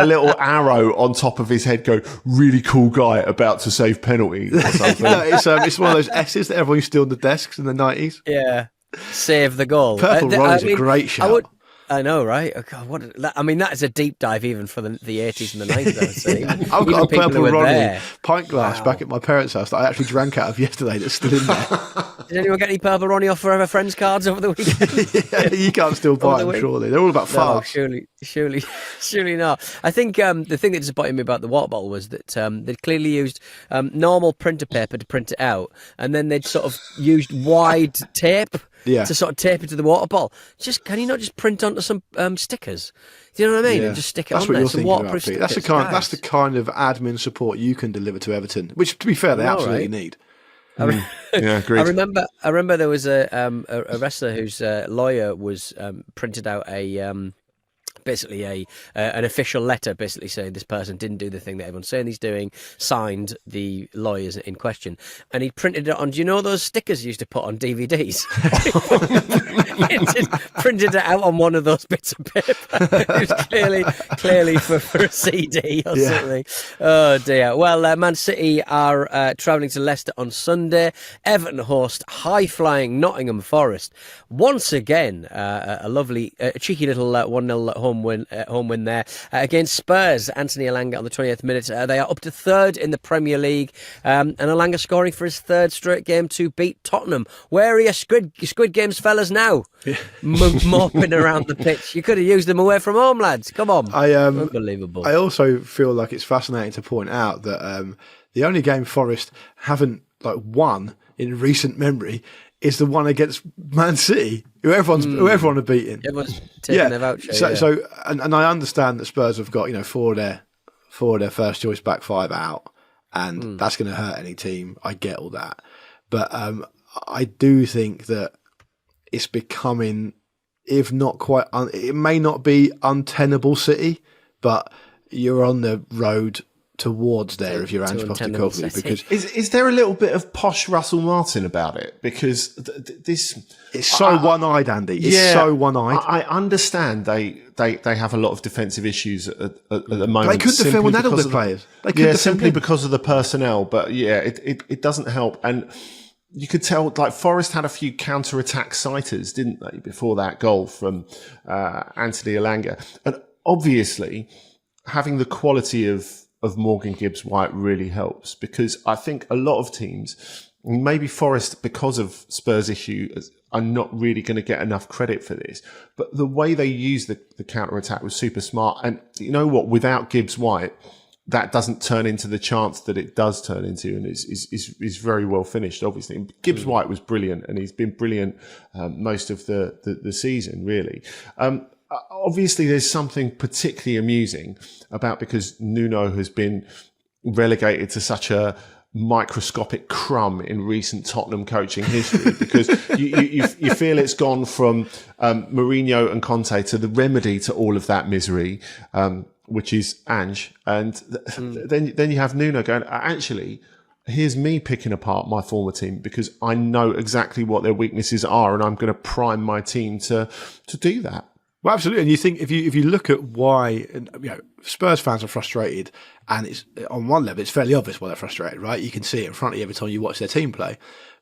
little arrow on top of his head go, really cool guy about to save penalty or something. No, it's one of those S's that everyone used to do on the desks in the 90s. Yeah. Save the goal. Purple Ronnie's a great shout. I know, right? Oh, God, that is a deep dive even for the 80s and the 90s, I would say. I've got a purple Ronnie pint glass back at my parents' house that I actually drank out of yesterday that's still in there. Did anyone get any purple Ronnie off Forever Friends cards over the weekend? Yeah, you can't still buy them, surely. They're all about farts. No, surely not. I think the thing that disappointed me about the water bottle was that they'd clearly used normal printer paper to print it out, and then they'd sort of used wide tape to sort of tape it to the water bottle. Can you not just print onto some stickers? Do you know what I mean? And just stick it that's on what there. You're Some thinking waterproof about, stickers. that's the kind of admin support you can deliver to Everton, which, to be fair, they absolutely need. Yeah, agreed. I remember there was a wrestler whose lawyer was printed out basically an official letter basically saying this person didn't do the thing that everyone's saying he's doing, signed the lawyers in question, and he printed it on, do you know those stickers you used to put on DVDs? Printed it out on one of those bits of paper. It was clearly for a CD or something. Oh dear. Well, Man City are travelling to Leicester on Sunday. Everton host high-flying Nottingham Forest. Once again, a lovely, cheeky little 1-0 home win there against Spurs. Anthony Elanga on the 20th minute. They are up to third in the Premier League, and Elanga scoring for his third straight game to beat Tottenham. Where are your Squid Games fellas now? Mopping around the pitch. You could have used them away from home, lads. Come on. Unbelievable. I also feel like it's fascinating to point out that the only game Forest haven't won in recent memory is the one against Man City, who everyone have beaten. Everyone's taking their voucher. So I understand that Spurs have got four of their first choice back five out, and that's going to hurt any team. I get all that, but I do think that it's becoming, if not quite, it may not be untenable City, but you're on the road towards there if you're Ange Postecoglou, because is there a little bit of posh Russell Martin about it? Because this it's so one-eyed, Andy. It's so one-eyed. I understand they have a lot of defensive issues at the moment. They couldn't defend with all the players. They couldn't simply because of the personnel. But it doesn't help. And you could tell, Forest had a few counter-attack sighters, didn't they, before that goal from Anthony Elanga. And obviously, having the quality of Morgan Gibbs-White really helps, because I think a lot of teams, maybe Forest, because of Spurs' issue, are not really going to get enough credit for this. But the way they used the counter-attack was super smart. And you know what? Without Gibbs-White, that doesn't turn into the chance that it does turn into, and is very well finished, obviously. Gibbs-White was brilliant, and he's been brilliant most of the season, really. Obviously, there's something particularly amusing about, because Nuno has been relegated to such a microscopic crumb in recent Tottenham coaching history, because you feel it's gone from Mourinho and Conte to the remedy to all of that misery, which is Ange, and then you have Nuno going, actually, here's me picking apart my former team because I know exactly what their weaknesses are, and I'm going to prime my team to do that. Well, absolutely. And you think if you look at why Spurs fans are frustrated, and it's on one level it's fairly obvious why they're frustrated, right? You can see it in front of you every time you watch their team play.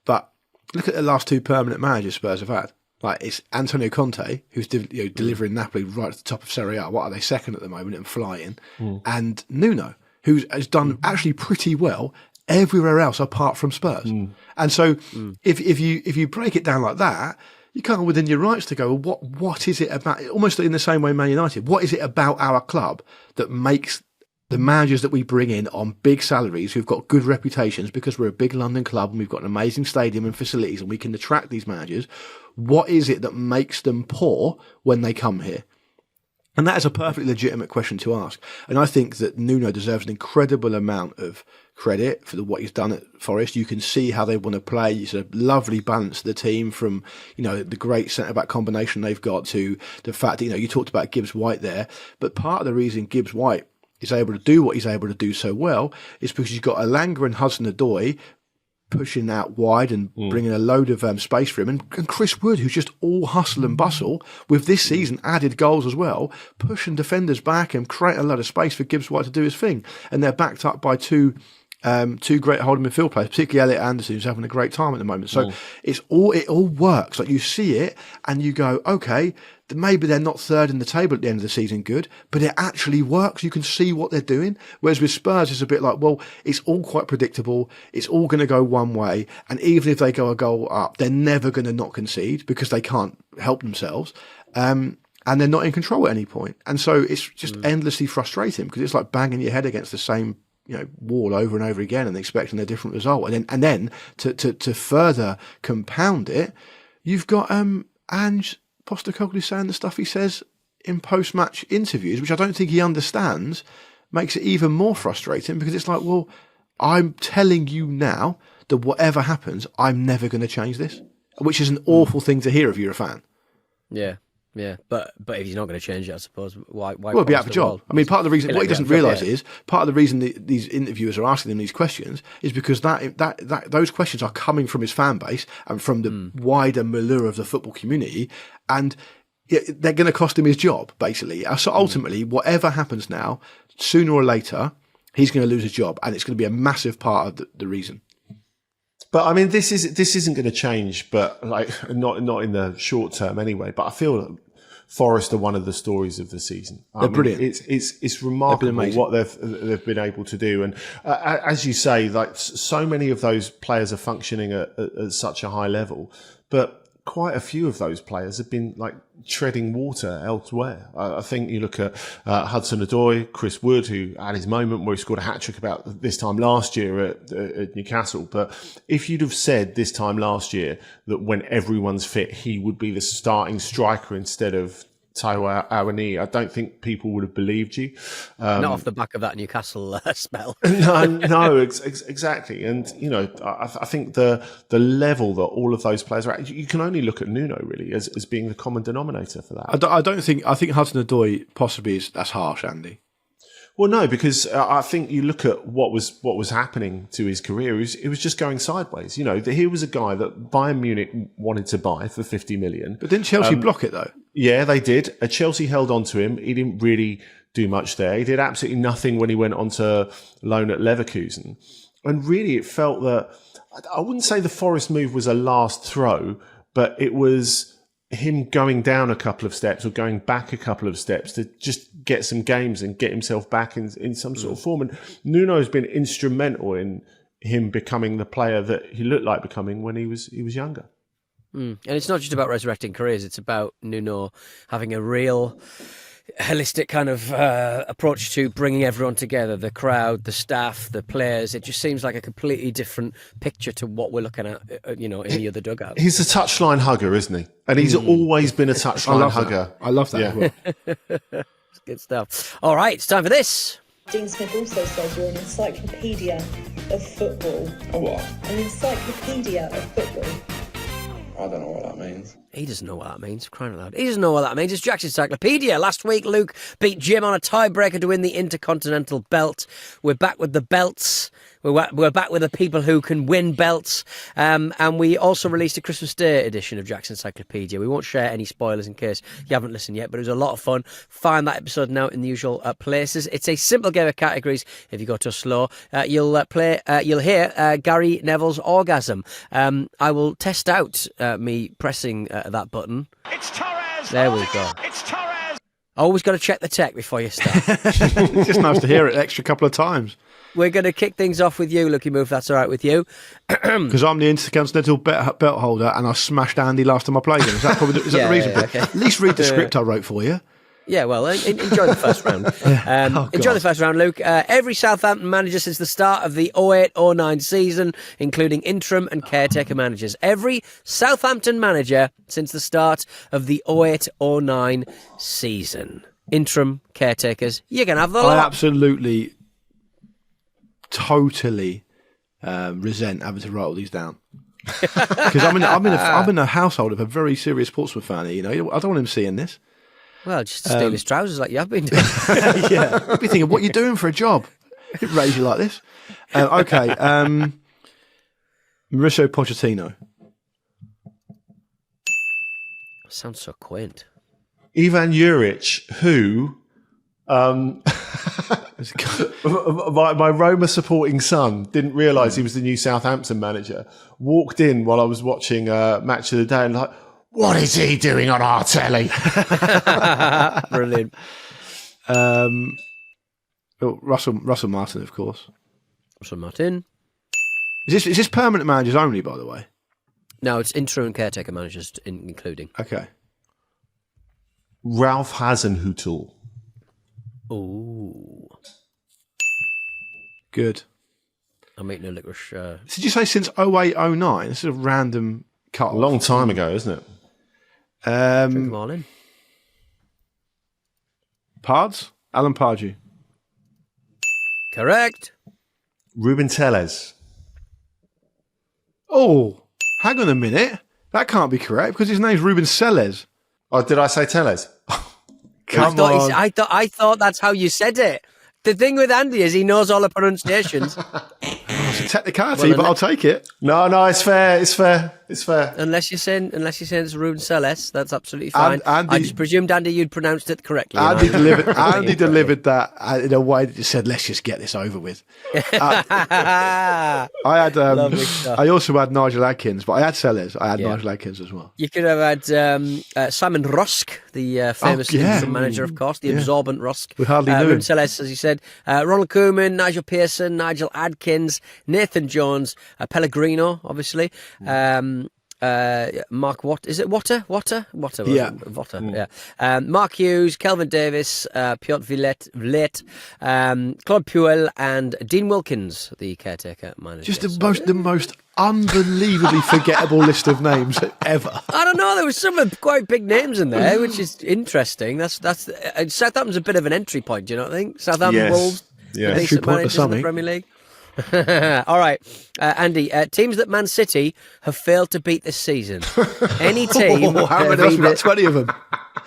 But look at the last two permanent managers Spurs have had. It's Antonio Conte, who's delivering Napoli right at the top of Serie A. What are they, second at the moment and flying? And Nuno, who has done actually pretty well everywhere else apart from Spurs. And so if you break it down like that, you can't within your rights to go, well, what is it about, almost in the same way Man United, what is it about our club that makes the managers that we bring in on big salaries who've got good reputations, because we're a big London club and we've got an amazing stadium and facilities and we can attract these managers, what is it that makes them poor when they come here? And that is a perfectly legitimate question to ask. And I think that Nuno deserves an incredible amount of credit for what he's done at Forest. You can see how they want to play. It's a lovely balance of the team, from, the great centre-back combination they've got to the fact that, you talked about Gibbs-White there. But part of the reason Gibbs-White is able to do what he's able to do so well is because you've got Elanga and Hudson-Odoi pushing out wide and bringing a load of space for him. And Chris Wood, who's just all hustle and bustle, with this season added goals as well, pushing defenders back and creating a lot of space for Gibbs-White to do his thing. And they're backed up by two great holding midfield players, particularly Elliot Anderson, who's having a great time at the moment. So it all works. Like, you see it and you go, okay, maybe they're not third in the table at the end of the season good, but it actually works. You can see what they're doing. Whereas with Spurs, it's a bit like, well, it's all quite predictable. It's all going to go one way. And even if they go a goal up, they're never going to not concede because they can't help themselves. And they're not in control at any point. And so it's just endlessly frustrating because it's like banging your head against the same wall over and over again and expecting a different result. And then to further compound it, you've got Ange Postecoglou saying the stuff he says in post-match interviews, which I don't think he understands, makes it even more frustrating because it's like, well, I'm telling you now that whatever happens, I'm never going to change this, which is an awful thing to hear if you're a fan. Yeah, but if he's not going to change it, I suppose, why? Well, he'll be out of a job. I mean, part of the reason, what he doesn't realise is, part of the reason these interviewers are asking him these questions is because that those questions are coming from his fan base and from the wider milieu of the football community, and they're going to cost him his job, basically. So ultimately, whatever happens now, sooner or later, he's going to lose his job, and it's going to be a massive part of the reason. But I mean, this isn't going to change, but not in the short term anyway. But I feel that Forest are one of the stories of the season. They're brilliant. It's remarkable what they've been able to do, and as you say, so many of those players are functioning at such a high level, but quite a few of those players have been treading water elsewhere. I think you look at Hudson-Odoi, Chris Wood, who had his moment where he scored a hat-trick about this time last year at Newcastle. But if you'd have said this time last year that when everyone's fit, he would be the starting striker instead of Taiwo Awoniyi, I don't think people would have believed you. Not off the back of that Newcastle spell. No, exactly. And, I think the level that all of those players are at, you can only look at Nuno really as being the common denominator for that. I think Hudson-Odoi possibly that's harsh, Andy. Well, no, because I think you look at what was happening to his career. It was just going sideways. He was a guy that Bayern Munich wanted to buy for 50 million. But didn't Chelsea block it though? Yeah, they did. Chelsea held on to him. He didn't really do much there. He did absolutely nothing when he went on to loan at Leverkusen. And really, it felt that, I wouldn't say the Forest move was a last throw, but it was him going down a couple of steps or going back a couple of steps to just get some games and get himself back in some sort of form. And Nuno has been instrumental in him becoming the player that he looked like becoming when he was younger. And it's not just about resurrecting careers, it's about Nuno having a real holistic kind of approach to bringing everyone together, the crowd, the staff, the players. It just seems like a completely different picture to what we're looking at, in the other dugout. He's a touchline hugger, isn't he? And he's always been a touchline hugger. I love that. Yeah. It's good stuff. All right, it's time for this. Dean Smith also says you're an encyclopedia of football. A what? An encyclopedia of football. I don't know what that means. He doesn't know what that means, crying out loud. He doesn't know what that means. It's Jack's Encyclopedia. Last week, Luke beat Jim on a tiebreaker to win the Intercontinental belt. We're back with the belts. We're back with the people who can win belts. And we also released a Christmas Day edition of Jack's Encyclopedia. We won't share any spoilers in case you haven't listened yet, but it was a lot of fun. Find that episode now in the usual places. It's a simple game of categories. If you go too slow, you'll hear Gary Neville's orgasm. I will test out me pressing that button. It's Torres. There we go. It's Torres. Always got to check the tech before you start. It's just nice to hear it an extra couple of times. We're going to kick things off with you, Lucky Move, if that's all right with you. Because I'm the Intercontinental belt holder and I smashed Andy last time I played him. Is that the reason? Yeah, okay. At least read the script I wrote for you. Yeah, well, enjoy the first round. Enjoy the first round, Luke. Every Southampton manager since the start of the 08-09 season, including interim and caretaker managers. Every Southampton manager since the start of the 08-09 season. interim caretakers, you can have the I lot. absolutely, totally resent having to write all these down. Because I'm in a household of a very serious Portsmouth fan. You know, I don't want him seeing this. Well, just to steal his trousers like you have been doing. Yeah, I'd be thinking, what are you doing for a job? It raise you like this. Okay, Mauricio Pochettino. Sounds so quaint. Ivan Juric, who my Roma supporting son didn't realise he was the new Southampton manager. Walked in while I was watching Match of the Day and like, what is he doing on our telly? Brilliant. Russell Martin, of course. Russell Martin. Is this permanent managers only, by the way? No, it's interim and caretaker managers including. Okay. Ralph Hasenhüttl. Ooh. Good. I'm eating a licorice. Did you say since 0809? This is a random cut. A long time ago, isn't it? Drink them all in. Pards? Alan Pardew. Correct. Ruben Tellez. Oh, hang on a minute. That can't be correct because his name's Ruben Sellers. Oh, did I say Tellez? Come on. I thought that's how you said it. The thing with Andy is he knows all the pronunciations. It's a technicality, but I'll take it. No, it's fair. It's fair. Unless you're saying it's Ruben Celes, that's absolutely fine. Andy, I just presumed, Andy, you'd pronounced it correctly. Andy delivered that in a way that just said, "Let's just get this over with." I had. I also had Nigel Adkins, but I had Sellers. I had Nigel Adkins as well. You could have had Simon Rusk, the famous interim manager, of course, the absorbent Rusk. We hardly knew him. Ruben Celes, as you said. Ronald Koeman, Nigel Pearson, Nigel Adkins, Nathan Jones, Pellegrino, obviously. Mark is it Water? Water? Yeah. Water, yeah. Mark Hughes, Kelvin Davis, Piotr Villet, Claude Puel, and Dean Wilkins, the caretaker manager. Just the most unbelievably forgettable list of names ever. I don't know. There was some quite big names in there, which is interesting. That's Southampton's a bit of an entry point. Do you not think? Southampton Wolves, decent managers in the Premier League. All right, Andy. Teams that Man City have failed to beat this season. Any team? How many? About 20 of them.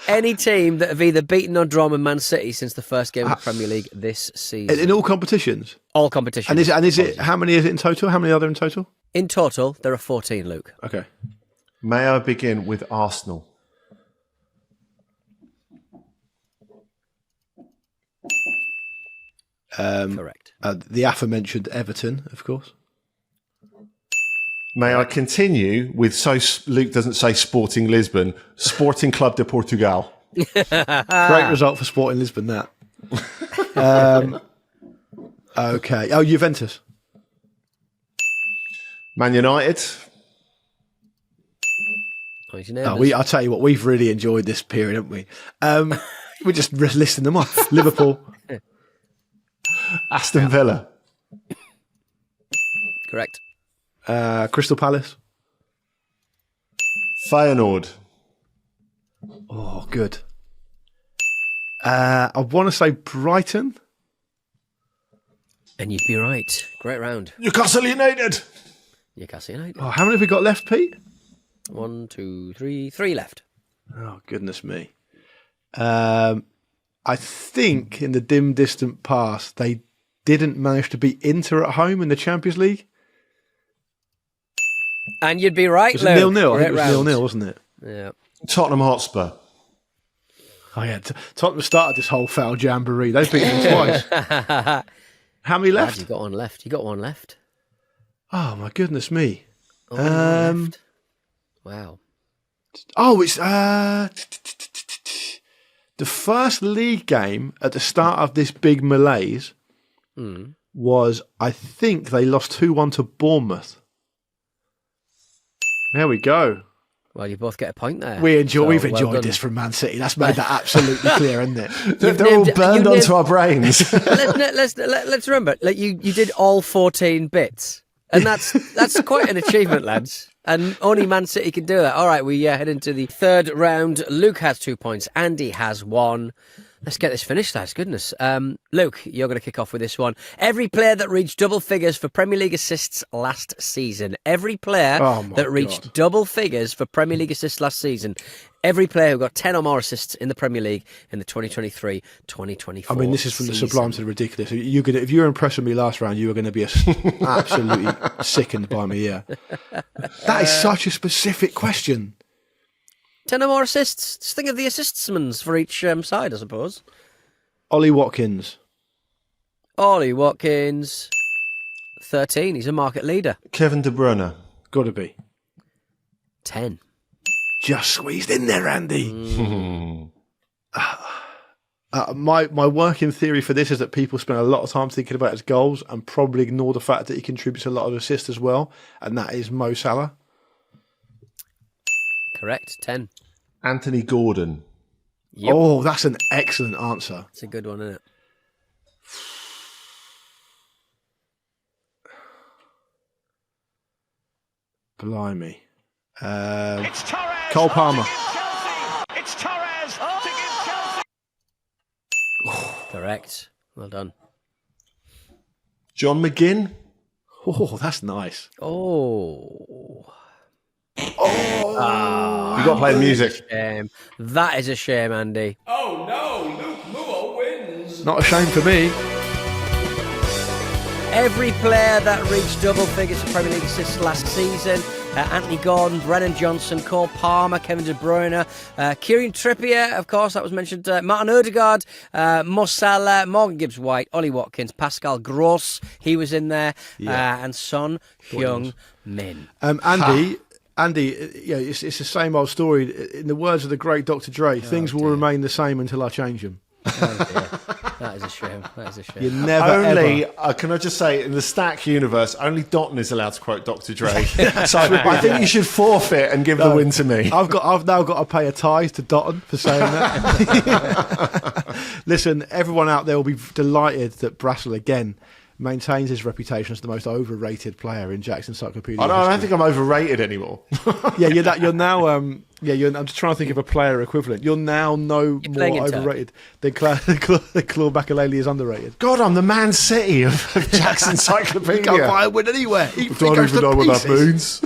Any team that have either beaten or drawn Man City since the first game of the Premier League this season. In all competitions. All competitions. And is it? How many is it in total? How many are there in total? In total, there are 14. Luke. Okay. May I begin with Arsenal? Correct. The aforementioned Everton, of course. May I continue with, so Luke doesn't say Sporting Lisbon, Sporting Club de Portugal. Great result for Sporting Lisbon, that. Okay. Oh, Juventus. Man United. I'll tell you what, we've really enjoyed this period, haven't we? We're just listing them off. Liverpool. Aston Villa. Correct. Crystal Palace. Feyenoord. Oh, good. I want to say Brighton. And you'd be right. Great round. Newcastle United. Newcastle United. Oh, how many have we got left, Pete? 1, 2, 3. 3 left. Oh, goodness me. I think in the dim, distant past, they didn't manage to beat Inter at home in the Champions League. And you'd be right, Was it Luke. 0-0? I think it was 0-0, wasn't it? Yeah. Tottenham Hotspur. Oh, yeah. Tottenham started this whole foul jamboree. They've beaten them twice. How many left? You got one left. Oh, my goodness me. Only one left. Wow. Oh, it's the first league game at the start of this big malaise was, I think they lost 2-1 to Bournemouth. There we go. Well, you both get a point there. We've enjoyed this from Man City. That's made that absolutely clear, isn't it? They're all burned onto our brains. let's remember, like you did all 14 bits, and that's quite an achievement, lads. And only Man City can do that. All right, we head into the third round. Luke has 2 points. Andy has 1. Let's get this finished, lads. Goodness. Luke, you're going to kick off with this one. Every player that reached double figures for Premier League assists last season. Every player that reached double figures for Premier League assists last season. Every player who got 10 or more assists in the Premier League in the 2023-2024 I mean, this is from season. the sublime to the ridiculous. If you were impressed with me last round, you were going to be absolutely sickened by me, yeah. That is such a specific question. 10 or more assists. Just think of the assistsmans for each side, I suppose. Ollie Watkins. Ollie Watkins, 13. He's a market leader. Kevin De Bruyne. Got to be. 10. Just squeezed in there, Andy. My working theory for this is that people spend a lot of time thinking about his goals and probably ignore the fact that he contributes a lot of assists as well, and that is Mo Salah. Correct, 10. Anthony Gordon. Yep. Oh, that's an excellent answer. It's a good one, isn't it? Blimey. Cole Palmer. It's Torres to give Chelsea. Correct. Well done. John McGinn. Oh, that's nice. Oh. You got to play the music. Shame. That is a shame, Andy. Oh no, Luke Moore wins. Not a shame for me. Every player that reached double figures for Premier League assists last season. Anthony Gordon, Brennan Johnson, Cole Palmer, Kevin De Bruyne, Kieran Trippier, of course, that was mentioned, Martin Odegaard, Mo Salah, Morgan Gibbs-White, Ollie Watkins, Pascal Gross, he was in there, and Son Heung-min. Andy, yeah, it's the same old story. In the words of the great Dr. Dre, things will remain the same until I change them. Oh dear. That is a shame. You never Only, ever. can I just say, in the Stack universe, only Dotton is allowed to quote Dr. Dre. So I think you should forfeit and give the win to me. I've now got to pay a tithe to Dotton for saying that. Listen, everyone out there will be delighted that Brassel again maintains his reputation as the most overrated player in Jack's Encyclopaedia. I don't think I'm overrated anymore. Yeah, you're now. I'm just trying to think of a player equivalent. You're now more overrated than Claude Makelele is underrated. God, I'm the Man City of Jack's Encyclopaedia. You can't buy a win anywhere. I don't even know what that means.